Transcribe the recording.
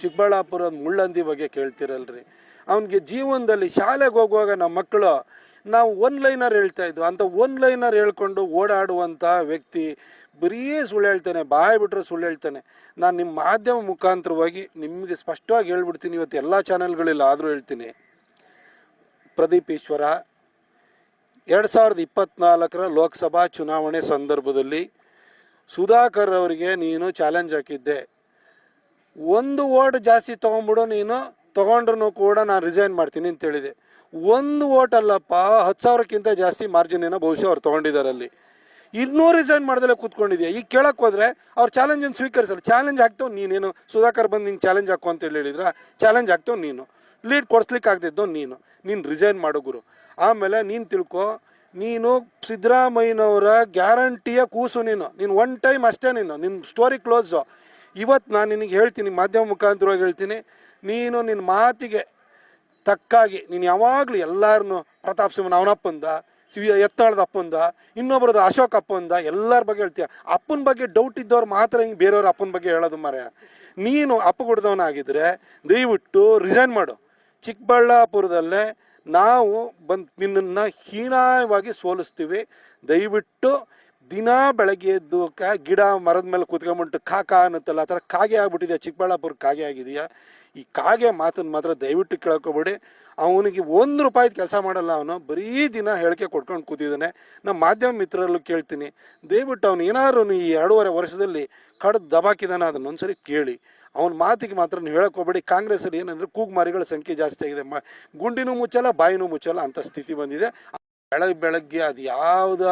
ಚಿಕ್ಕಬಳ್ಳಾಪುರದ ಮುಳ್ಳಂದಿ ಬಗ್ಗೆ ಕೇಳ್ತಿರಲ್ರಿ. ಅವನಿಗೆ ಜೀವನದಲ್ಲಿ ಶಾಲೆಗೆ ಹೋಗುವಾಗ ನಮ್ಮ ಮಕ್ಕಳು ನಾವು ಒನ್ ಲೈನರ್ ಹೇಳ್ತಾ ಇದ್ವು, ಅಂಥ ಒನ್ ಲೈನರ್ ಹೇಳ್ಕೊಂಡು ಓಡಾಡುವಂಥ ವ್ಯಕ್ತಿ ಬರೀ ಸುಳ್ಳು ಹೇಳ್ತಾನೆ, ಬಾಯಿ ಬಿಟ್ಟರೆ ಸುಳ್ಳು ಹೇಳ್ತಾನೆ. ನಾನು ನಿಮ್ಮ ಮಾಧ್ಯಮ ಮುಖಾಂತರವಾಗಿ ನಿಮಗೆ ಸ್ಪಷ್ಟವಾಗಿ ಹೇಳ್ಬಿಡ್ತೀನಿ, ಇವತ್ತು ಎಲ್ಲ ಚಾನೆಲ್ಗಳಿಲ್ಲ ಆದರೂ ಹೇಳ್ತೀನಿ. ಪ್ರದೀಪ್ ಈಶ್ವರ 2024 ಲೋಕಸಭಾ ಚುನಾವಣೆ ಸಂದರ್ಭದಲ್ಲಿ ಸುಧಾಕರ್ ಅವರಿಗೆ ನೀನು ಚಾಲೆಂಜ್ ಹಾಕಿದ್ದೆ, 1 ವೋಟ್ ಜಾಸ್ತಿ ತೊಗೊಂಡ್ಬಿಡು, ನೀನು ತೊಗೊಂಡ್ರೂ ಕೂಡ ನಾನು ರಿಸೈನ್ ಮಾಡ್ತೀನಿ ಅಂತ ಹೇಳಿದೆ. 1 ವೋಟ್ ಅಲ್ಲಪ್ಪ, 10,000ಕ್ಕಿಂತ ಜಾಸ್ತಿ ಮಾರ್ಜಿನೇನೋ ಬಹುಶಃ ಅವ್ರು ತೊಗೊಂಡಿದ್ದಾರೆ. ಅಲ್ಲಿ ಇನ್ನೂ ರಿಸೈನ್ ಮಾಡ್ದಲ್ಲೇ ಕೂತ್ಕೊಂಡಿದ್ಯಾ. ಈಗ ಕೇಳಕ್ಕೆ ಹೋದರೆ ಅವ್ರು ಚಾಲೆಂಜನ್ನು ಸ್ವೀಕರಿಸಲ್ಲ. ಚಾಲೆಂಜ್ ಹಾಕ್ತವ್ ನೀನೇನು, ಸುಧಾಕರ್ ಬಂದು ನಿಂಗೆ ಚಾಲೆಂಜ್ ಹಾಕು ಅಂತೇಳಿ ಹೇಳಿದ್ರ, ಚಾಲೆಂಜ್ ಹಾಕ್ತವ್ ನೀನು, ಲೀಡ್ ಕೊಡಿಸ್ಲಿಕ್ಕೆ ಆಗದಿದ್ದೋ ನೀನು ರಿಸೈನ್ ಮಾಡೋ ಗುರು. ಆಮೇಲೆ ನೀನು ತಿಳ್ಕೊ, ನೀನು ಸಿದ್ದರಾಮಯ್ಯನವರ ಗ್ಯಾರಂಟಿಯ ಕೂಸು. ನೀನು ಒನ್ ಟೈಮ್ ಅಷ್ಟೇ, ನಿನ್ನ ಸ್ಟೋರಿ ಕ್ಲೋಸು. ಇವತ್ತು ನಾನು ನಿನಗೆ ಹೇಳ್ತೀನಿ, ಮಾಧ್ಯಮ ಮುಖಾಂತರವಾಗಿ ಹೇಳ್ತೀನಿ, ನೀನು ನಿನ್ನ ಮಾತಿಗೆ ತಕ್ಕಾಗಿ ನೀನು ಯಾವಾಗಲೂ ಎಲ್ಲರನ್ನೂ ಪ್ರತಾಪ್ ಸಿಂಹನ ಅವನಪ್ಪಂದ, ಎತ್ತಾಳದ ಅಪ್ಪಂದ, ಇನ್ನೊಬ್ರದ್ದು ಅಶೋಕ್ ಅಪ್ಪಂದ, ಎಲ್ಲರ ಬಗ್ಗೆ ಹೇಳ್ತೀಯ. ಅಪ್ಪನ ಬಗ್ಗೆ ಡೌಟ್ ಇದ್ದವ್ರು ಮಾತ್ರ ಹಿಂಗೆ ಬೇರೆಯವ್ರ ಅಪ್ಪನ ಬಗ್ಗೆ ಹೇಳೋದು ಮಾರಾಯ. ನೀನು ಅಪ್ಪಗುಡ್ದವನಾಗಿದ್ದರೆ ದಯವಿಟ್ಟು ರಿಸೈನ್ ಮಾಡು. ಚಿಕ್ಕಬಳ್ಳಾಪುರದಲ್ಲೇ ನಾವು ಬಂದು ನಿನ್ನನ್ನು ಹೀನಾಯವಾಗಿ ಸೋಲಿಸ್ತೀವಿ. ದಯವಿಟ್ಟು ದಿನ ಬೆಳಗ್ಗೆ ಎದ್ದು ಗಿಡ ಮರದ ಮೇಲೆ ಕೂತ್ಕೊಂಡ್ಬಿಟ್ಟು ಕಾಕ ಅನ್ನುತ್ತಲ್ಲ, ಆ ಥರ ಕಾಗೆ ಆಗ್ಬಿಟ್ಟಿದೆ. ಚಿಕ್ಕಬಳ್ಳಾಪುರ ಕಾಗೆ ಆಗಿದೆಯಾ? ಈ ಕಾಗೆ ಮಾತನ್ನು ಮಾತ್ರ ದಯವಿಟ್ಟು ಕೇಳ್ಕೊಬೇಡಿ. ಅವನಿಗೆ 1 ರೂಪಾಯಿದು ಕೆಲಸ ಮಾಡಲ್ಲ. ಅವನು ಬರೀ ದಿನ ಹೇಳಿಕೆ ಕೊಟ್ಕೊಂಡು ಕೂತಿದ್ದಾನೆ. ನಮ್ಮ ಮಾಧ್ಯಮ ಮಿತ್ರರಲ್ಲೂ ಕೇಳ್ತೀನಿ, ದಯವಿಟ್ಟು ಅವನು ಏನಾದ್ರು ಈ 2.5 ವರ್ಷದಲ್ಲಿ ಕಡ್ದು ದಬಾಕಿದಾನೆ, ಅದನ್ನೊಂದ್ಸರಿ ಕೇಳಿ. ಅವನ ಮಾತಿಗೆ ಮಾತ್ರ ನೀವು ಹೇಳೋಕ್ಕೋಗ್ಬೇಡಿ. ಕಾಂಗ್ರೆಸ್ಸಲ್ಲಿ ಏನಂದರೆ ಕೂಗುಮಾರಿಗಳ ಸಂಖ್ಯೆ ಜಾಸ್ತಿ ಆಗಿದೆ, ಗುಂಡಿನೂ ಮುಚ್ಚಲ್ಲ ಬಾಯಿನೂ ಮುಚ್ಚಲ್ಲ ಅಂಥ ಸ್ಥಿತಿ ಬಂದಿದೆ. ಬೆಳಗ್ಗೆ ಅದು ಯಾವುದ